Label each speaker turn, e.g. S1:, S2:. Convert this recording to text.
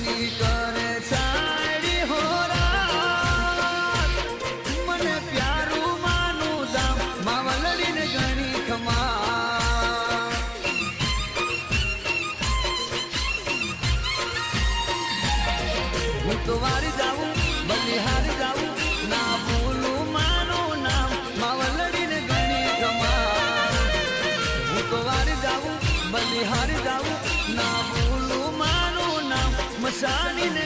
S1: એની કરે સાડી હોરા મને પ્યારું માનું દામ માવલડીને ઘણી ખમા હું તો વારી જાઉં બલિહારી જાઉં ના ભૂલું માનું નામ માવલડીને ઘણી ખમા હું તો વારી જાઉં બલિહારી જાઉં ના ભૂલું માનું નામ મસાની ને